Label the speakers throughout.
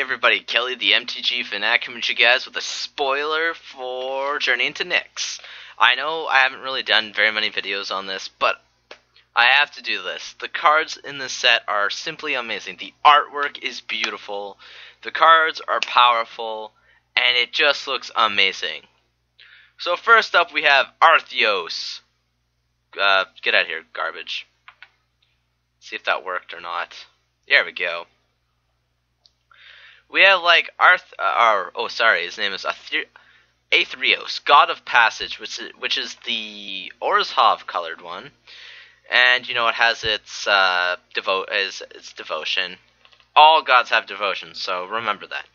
Speaker 1: everybody, Kelly the MTG Fanatic coming to you guys with a spoiler for Journey into Nyx. I know I haven't really done very many videos on this, but I have to do this. The cards in this set are simply amazing. The artwork is beautiful, the cards are powerful, and it just looks amazing. So first up we have Arthios. Get out of here, garbage. See if that worked or not. There we go. We have like his name is Aetherios, God of Passage, which is the Orzhov colored one, and you know it has its devotion. All gods have devotion, so remember that.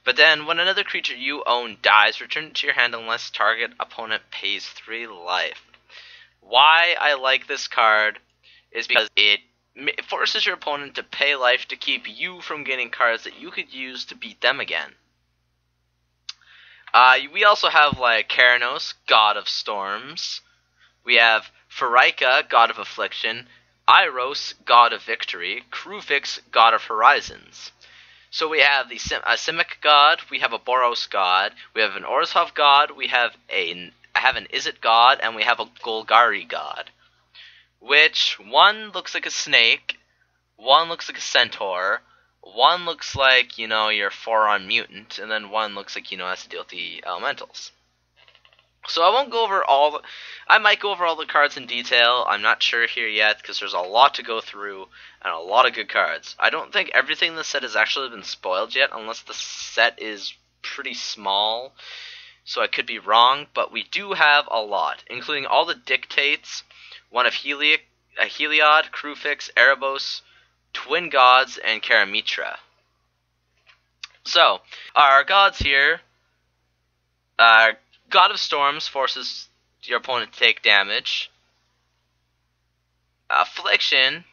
Speaker 1: But then, when another creature you own dies, return it to your hand unless target opponent pays 3 life. Why I like this card is because it forces your opponent to pay life to keep you from getting cards that you could use to beat them again. We also have like Keranos, God of Storms. We have Pharika, God of Affliction. Iros, God of Victory. Krufix, God of Horizons. So we have the Simic God, we have a Boros God, we have an Orzhov God, we have an Izzet God, and we have a Golgari God. Which, one looks like a snake, one looks like a centaur, one looks like, you know, your 4-on mutant, and then one looks like, you know, has to deal with the elementals. So I won't go over I might go over all the cards in detail. I'm not sure here yet, because there's a lot to go through, and a lot of good cards. I don't think everything in the set has actually been spoiled yet, unless the set is pretty small, so I could be wrong, but we do have a lot, including all the dictates, one of Heliod, Krufix, Erebos, Twin Gods, and Karamitra. So, our gods here, God of Storms forces your opponent to take damage. Affliction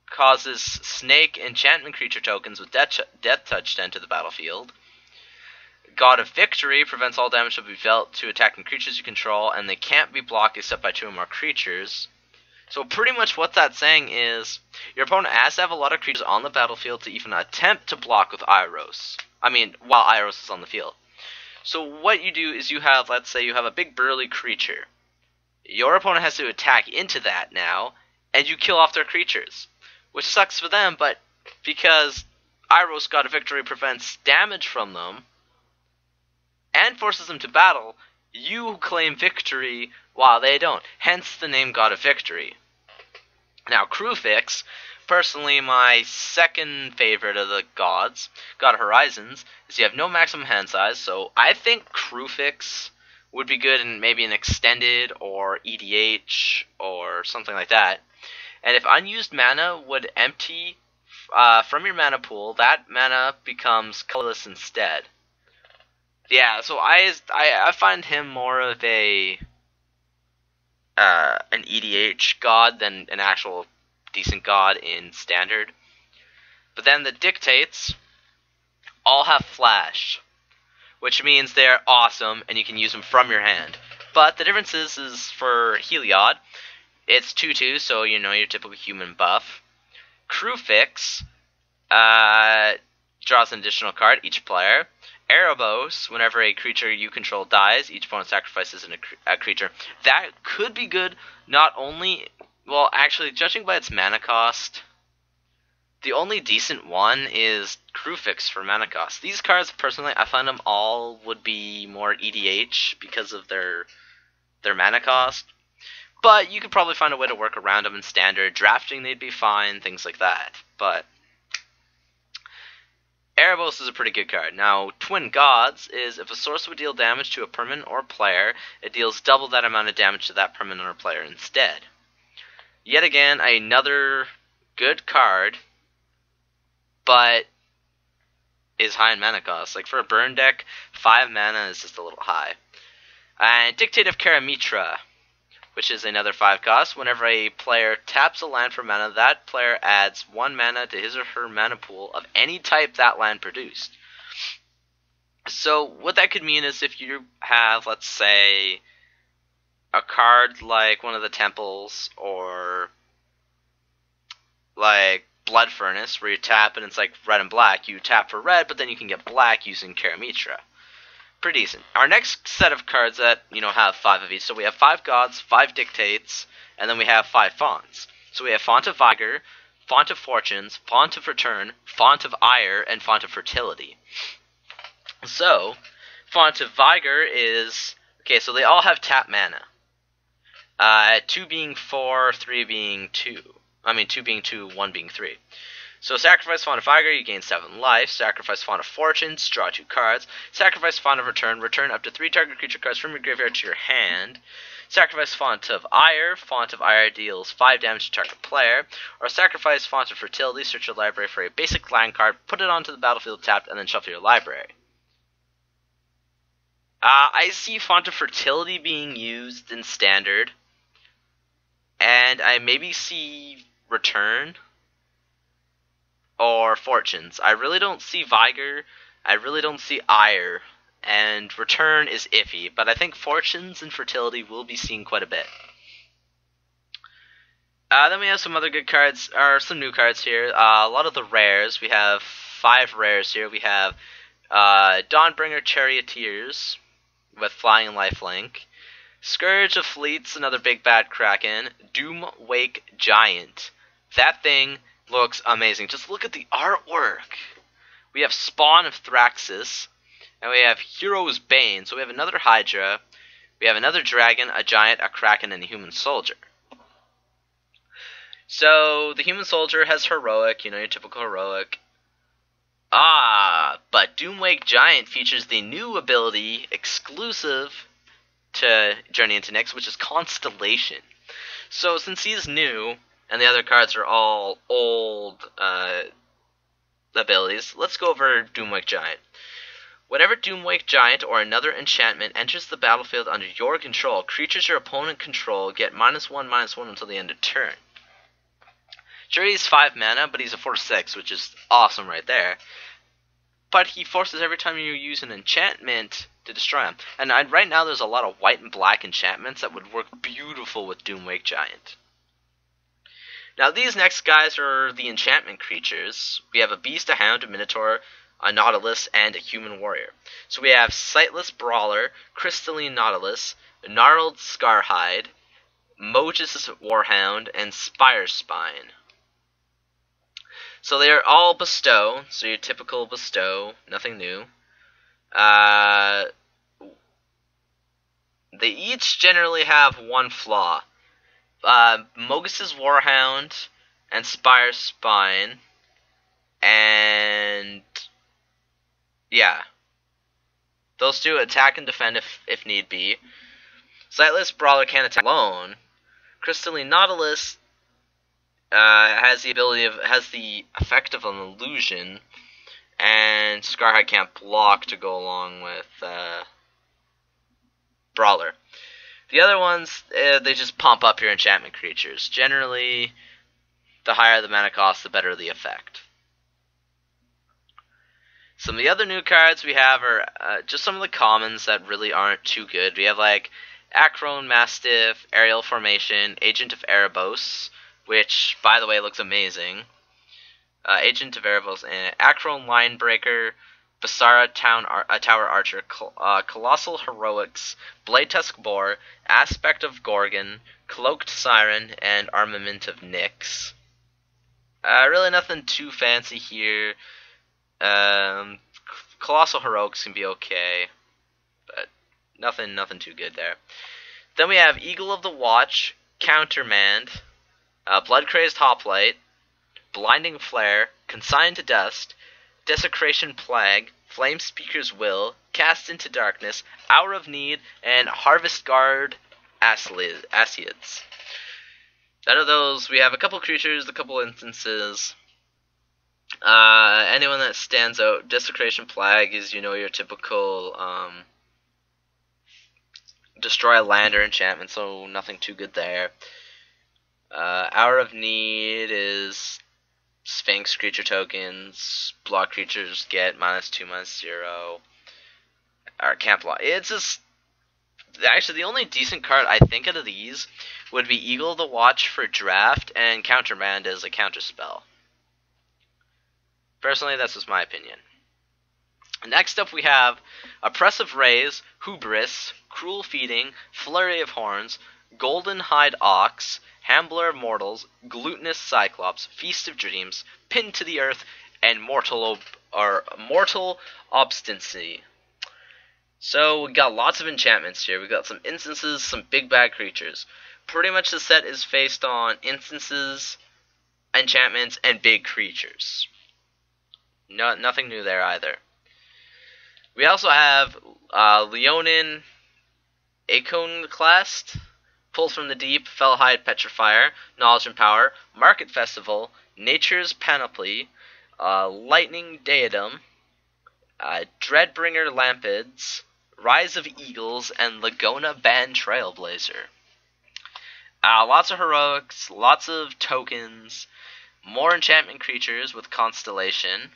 Speaker 1: causes snake enchantment creature tokens with death touch to enter the battlefield. God of Victory prevents all damage to be dealt to attacking creatures you control, and they can't be blocked except by 2 or more creatures. So pretty much what that's saying is, your opponent has to have a lot of creatures on the battlefield to even attempt to block with Iros. While Iros is on the field. So what you do is you have, let's say you have a big burly creature. Your opponent has to attack into that now, and you kill off their creatures. Which sucks for them, but because Iros God of Victory prevents damage from them, and forces them to battle, you claim victory while they don't. Hence the name God of Victory. Now, Krufix, personally my second favorite of the gods, God of Horizons, is you have no maximum hand size, so I think Krufix would be good in maybe an extended or EDH or something like that. And if unused mana would empty from your mana pool, that mana becomes colorless instead. Yeah, so I find him more of an EDH god than an actual decent god in Standard. But then the dictates all have flash, which means they're awesome and you can use them from your hand. But the difference is for Heliod, it's 2/2, so you know your typical human buff. Krufix draws an additional card, each player. Erebos, whenever a creature you control dies, each opponent sacrifices a creature. That could be good, not only, well, actually, judging by its mana cost, the only decent one is Krufix for mana cost. These cards, personally, I find them all would be more EDH because of their mana cost. But you could probably find a way to work around them in Standard. Drafting, they'd be fine, things like that. But Erebos is a pretty good card. Now, Twin Gods is if a source would deal damage to a permanent or player, it deals double that amount of damage to that permanent or player instead. Yet again, another good card, but is high in mana cost. Like for a burn deck, 5 mana is just a little high. And Dictate of Karamitra, which is another 5 cost. Whenever a player taps a land for mana, that player adds 1 mana to his or her mana pool of any type that land produced. So what that could mean is if you have, let's say, a card like one of the temples, or like Blood Furnace, where you tap and it's like red and black. You tap for red, but then you can get black using Karamitra. Pretty decent. Our next set of cards that, have 5 of each. So we have 5 Gods, 5 Dictates, and then we have 5 Fonts. So we have Font of Vigor, Font of Fortunes, Font of Return, Font of Ire, and Font of Fertility. So, Font of Vigor is... Okay, so they all have tap mana. 2 being 4, 3 being 2. 2 being 2, 1 being 3. So sacrifice Font of Vigor, you gain 7 life. Sacrifice Font of Fortunes, draw 2 cards. Sacrifice Font of Return, return up to 3 target creature cards from your graveyard to your hand. Sacrifice Font of Ire. Font of Ire deals 5 damage to target player. Or sacrifice Font of Fertility, search your library for a basic land card, put it onto the battlefield tapped, and then shuffle your library. I see Font of Fertility being used in Standard. And I maybe see Return or Fortunes. I really don't see Vigor. I really don't see Ire. And Return is iffy. But I think Fortunes and Fertility will be seen quite a bit. Then we have some other good cards, or some new cards here. A lot of the rares. We have 5 rares here. We have Dawnbringer Charioteers with Flying and Lifelink. Scourge of Fleets, another big bad Kraken. Doomwake Giant. That thing looks amazing. Just look at the artwork. We have Spawn of Thraxus. And we have Hero's Bane. So we have another Hydra. We have another Dragon, a Giant, a Kraken, and a Human Soldier. So the Human Soldier has Heroic, your typical Heroic. But Doomwake Giant features the new ability exclusive to Journey into Nyx, which is Constellation. So since he's new, and the other cards are all old abilities, let's go over Doomwake Giant. Whenever Doomwake Giant or another enchantment enters the battlefield under your control, creatures your opponent control get -1/-1 until the end of turn. Sure, he's 5 mana, but he's a 4/6, which is awesome right there. But he forces every time you use an enchantment to destroy him. And right now there's a lot of white and black enchantments that would work beautiful with Doomwake Giant. Now these next guys are the enchantment creatures. We have a Beast, a Hound, a Minotaur, a Nautilus, and a Human Warrior. So we have Sightless Brawler, Crystalline Nautilus, Gnarled Scarhide, Mogus Warhound, and Spire Spine. So they are all Bestow, so your typical Bestow, nothing new. They each generally have one flaw. Mogus Warhound and Spire Spine, and yeah, those two attack and defend if need be. Sightless Brawler can't attack alone. Crystalline Nautilus has the effect of an illusion, and Scarhide can't block to go along with Brawler. The other ones, they just pump up your enchantment creatures. Generally, the higher the mana cost, the better the effect. Some of the other new cards we have are just some of the commons that really aren't too good. We have like Acrone Mastiff, Aerial Formation, Agent of Erebos, which, by the way, looks amazing. Agent of Erebos, and Acrone Linebreaker, Basara Tower Archer, Colossal Heroics, Bladetusk Boar, Aspect of Gorgon, Cloaked Siren, and Armament of Nyx. Really nothing too fancy here. Colossal Heroics can be okay, but nothing too good there. Then we have Eagle of the Watch, Countermand, Blood-Crazed Hoplite, Blinding Flare, Consigned to Dust, Desecration Plague, Flame Speaker's Will, Cast into Darkness, Hour of Need, and Harvest Guard Asiads. Out of those, we have a couple creatures, a couple instances. Anyone that stands out, Desecration Plague is, your typical destroy a land or enchantment, so nothing too good there. Hour of Need is Sphinx creature tokens. Block creatures get -2/-0. Or can't block. It's just... Actually, the only decent card I think out of these would be Eagle of the Watch for draft, and Countermand as a counterspell. Personally, that's just my opinion. Next up we have Oppressive Rays, Hubris, Cruel Feeding, Flurry of Horns, Golden Hide Ox, Hambler of Mortals, Glutinous Cyclops, Feast of Dreams, Pinned to the Earth, and Mortal Obstinacy. So we got lots of enchantments here. We got some instances, some big bad creatures. Pretty much the set is based on instances, enchantments, and big creatures. Nothing new there either. We also have Leonin Iconoclast, Pull from the Deep, Fellhide Petrifier, Knowledge and Power, Market Festival, Nature's Panoply, Lightning Diadem, Dreadbringer Lampids, Rise of Eagles, and Lagona Band Trailblazer. Lots of heroics, lots of tokens, more enchantment creatures with Constellation.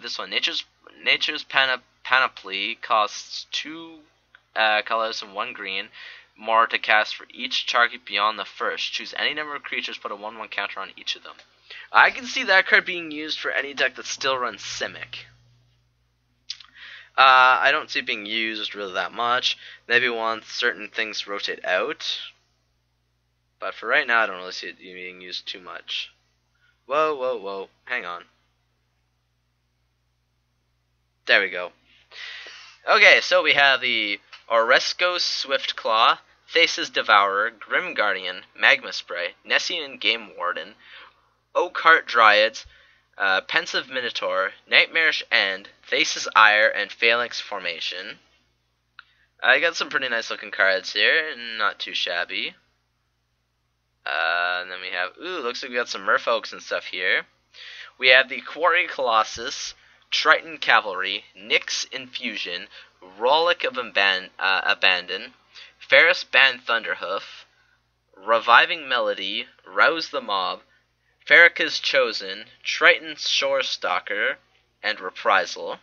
Speaker 1: This one, Nature's Panoply costs 2 colors and 1 green, more to cast for each target beyond the first. Choose any number of creatures, put a 1/1 counter on each of them. I can see that card being used for any deck that still runs Simic. I don't see it being used really that much. Maybe once certain things rotate out. But for right now, I don't really see it being used too much. Whoa. Hang on. There we go. Okay, so we have the Oresco Swiftclaw, Thesis Devourer, Grim Guardian, Magma Spray, Nessian Game Warden, Oakheart Dryads, Pensive Minotaur, Nightmarish End, Thesis Ire, and Phalanx Formation. I got some pretty nice looking cards here, not too shabby. And then we have, looks like we got some Merfolks and stuff here. We have the Quarry Colossus, Triton Cavalry, Nyx Infusion, Rollick of Abandon, Ferris Band Thunderhoof, Reviving Melody, Rouse the Mob, Farrakha's Chosen, Triton's Shore Stalker, and Reprisal.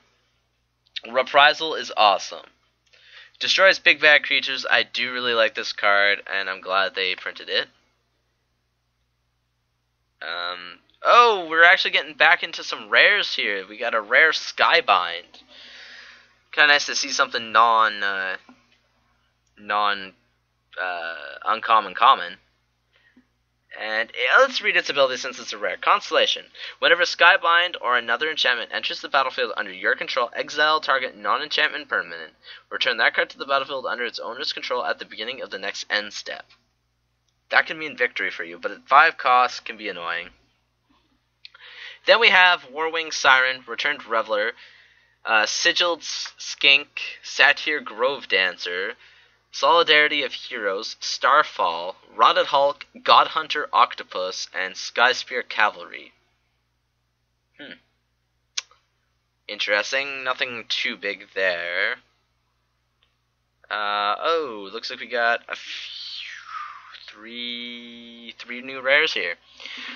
Speaker 1: Reprisal is awesome. Destroys big bad creatures. I do really like this card, and I'm glad they printed it. We're actually getting back into some rares here. We got a rare Skybind. Kind of nice to see something uncommon common. And let's read its ability since it's a rare. Constellation. Whenever Skybind or another enchantment enters the battlefield under your control, exile target non-enchantment permanent. Return that card to the battlefield under its owner's control at the beginning of the next end step. That can mean victory for you, but at 5 costs can be annoying. Then we have Warwing Siren, Returned Reveler, Sigiled Skink, Satyr Grove Dancer, Solidarity of Heroes, Starfall, Rotted Hulk, Godhunter Octopus, and Skyspear Cavalry. Interesting. Nothing too big there. Looks like we got three new rares here.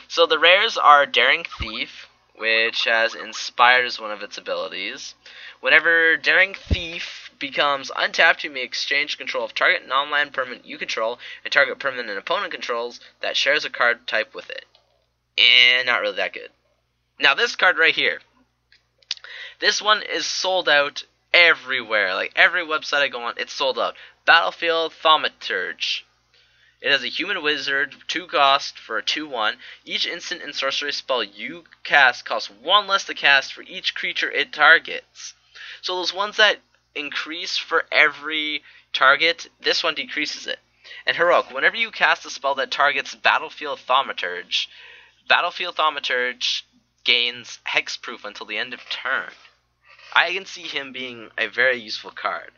Speaker 1: So the rares are Daring Thief, which has Inspired as one of its abilities. Whenever Daring Thief becomes untapped, you may exchange control of target non-land permanent you control and target permanent an opponent controls that shares a card type with it. Not really that good. Now this card right here. This one is sold out everywhere. Like every website I go on, it's sold out. Battlefield Thaumaturge. It has a human wizard, 2 cost for a 2/1. Each instant and sorcery spell you cast costs 1 less to cast for each creature it targets. So those ones that increase for every target, this one decreases it. And Heroic, whenever you cast a spell that targets Battlefield Thaumaturge gains hexproof until the end of turn. I can see him being a very useful card.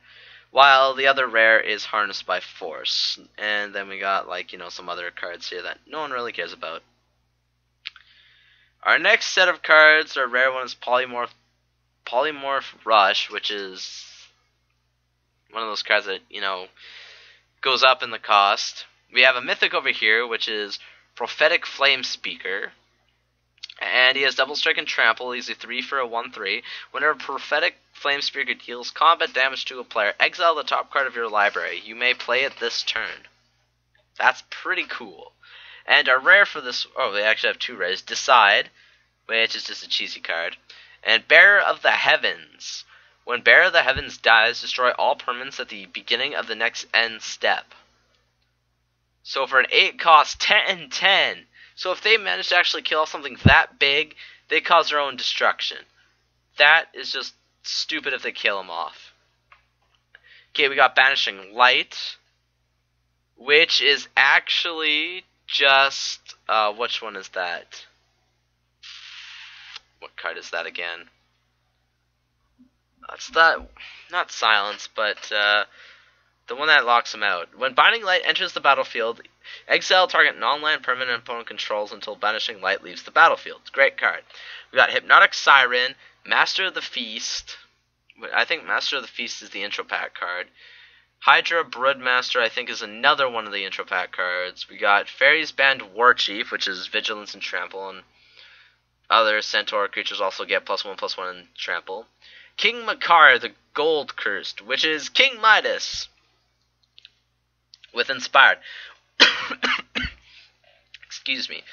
Speaker 1: While the other rare is Harnessed by Force. And then we got, some other cards here that no one really cares about. Our next set of cards, our rare one is Polymorph Rush, which is one of those cards that, goes up in the cost. We have a Mythic over here, which is Prophetic Flame Speaker. And he has Double Strike and Trample. He's a 3 for a 1/3. Whenever Prophetic Flame Speaker deals combat damage to a player, exile the top card of your library. You may play it this turn. That's pretty cool. And our rare for this, oh, we actually have two rares. Decide, which is just a cheesy card. And Bearer of the Heavens. When Bearer of the Heavens dies, destroy all permanents at the beginning of the next end step. So for an 8 cost, 10. So if they manage to actually kill off something that big, they cause their own destruction. That is just stupid if they kill them off. Okay, we got Banishing Light, which is actually just, which one is that? What card is that again? It's that, not Silence, but the one that locks him out. When Binding Light enters the battlefield, exile target non-land permanent opponent controls until Banishing Light leaves the battlefield. It's a great card. We got Hypnotic Siren, Master of the Feast. I think Master of the Feast is the intro pack card. Hydra Broodmaster, I think, is another one of the intro pack cards. We got Fairies Band Warchief, which is Vigilance and Trample, and other Centaur creatures also get +1/+1 and Trample. King Makar, the Gold Cursed, which is King Midas with Inspired. Excuse me.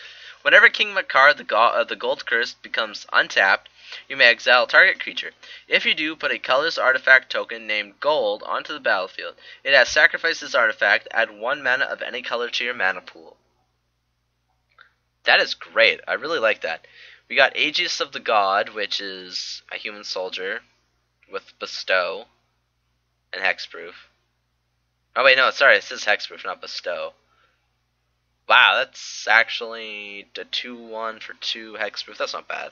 Speaker 1: Whenever King Makar, the Gold Cursed, becomes untapped, you may exile target creature. If you do, put a colorless artifact token named Gold onto the battlefield. It has sacrificed this artifact, add 1 mana of any color to your mana pool. That is great. I really like that. We got Aegis of the God, which is a human soldier with Bestow and Hexproof. Oh wait, no, sorry, it says Hexproof, not Bestow. Wow, that's actually a 2/1 for 2 Hexproof. That's not bad.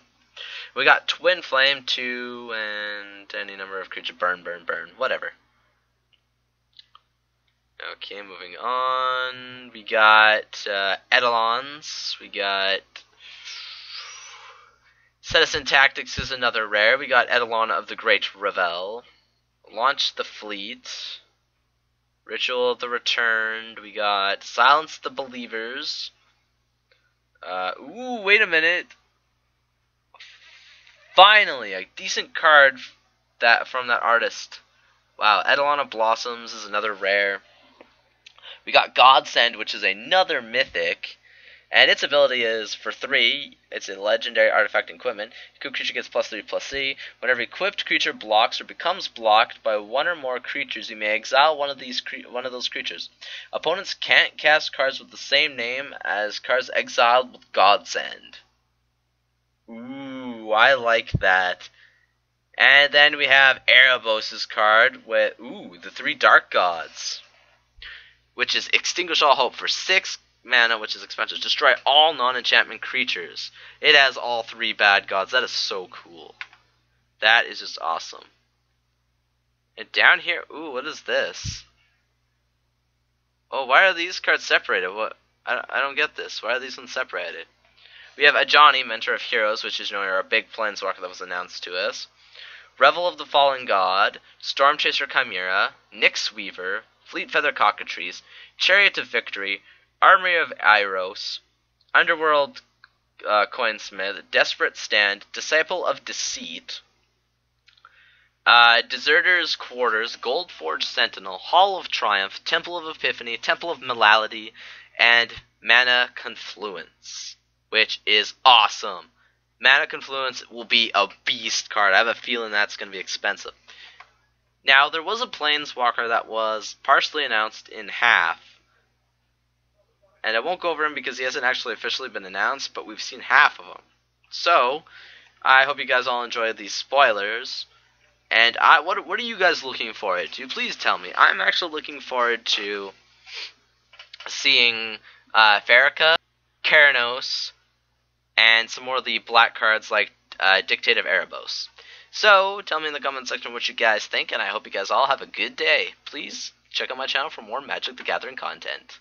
Speaker 1: We got Twin Flame, 2, and any number of creatures. Burn, whatever. Okay, moving on. We got Eidolons. We got Citizen Tactics is another rare. We got Eidolon of the Great Revel. Launch the Fleet. Ritual of the Returned. We got Silence the Believers. Ooh, wait a minute. Finally, a decent card from that artist. Wow, Eidolon of Blossoms is another rare. We got Godsend, which is another mythic. And its ability is for 3. It's a legendary artifact equipment. Equipped creature gets +3/+C. Whenever equipped creature blocks or becomes blocked by 1 or more creatures, you may exile one of those creatures. Opponents can't cast cards with the same name as cards exiled with Godsend. Ooh, I like that. And then we have Erebos' card with the 3 Dark Gods, which is Extinguish All Hope for 6 mana, which is expensive. Destroy all non-enchantment creatures. It has all 3 bad gods. That is so cool. That is just awesome. And down here, ooh, what is this? Oh, why are these cards separated? What? I don't get this. Why are these ones separated? We have Ajani, Mentor of Heroes, which is our big planeswalker that was announced to us. Revel of the Fallen God, Stormchaser Chimera, Nyx Weaver, Fleet Feather Cockatrice, Chariot of Victory, Armory of Iros, Underworld Coinsmith, Desperate Stand, Disciple of Deceit, Deserter's Quarters, Goldforged Sentinel, Hall of Triumph, Temple of Epiphany, Temple of Malady, and Mana Confluence, which is awesome. Mana Confluence will be a beast card. I have a feeling that's going to be expensive. Now, there was a Planeswalker that was partially announced in half. And I won't go over him because he hasn't actually officially been announced, but we've seen half of him. So, I hope you guys all enjoyed these spoilers. And what are you guys looking forward to? Please tell me. I'm actually looking forward to seeing Farrakha, Keranos, and some more of the black cards like Dictate of Erebos. So, tell me in the comment section what you guys think, and I hope you guys all have a good day. Please check out my channel for more Magic the Gathering content.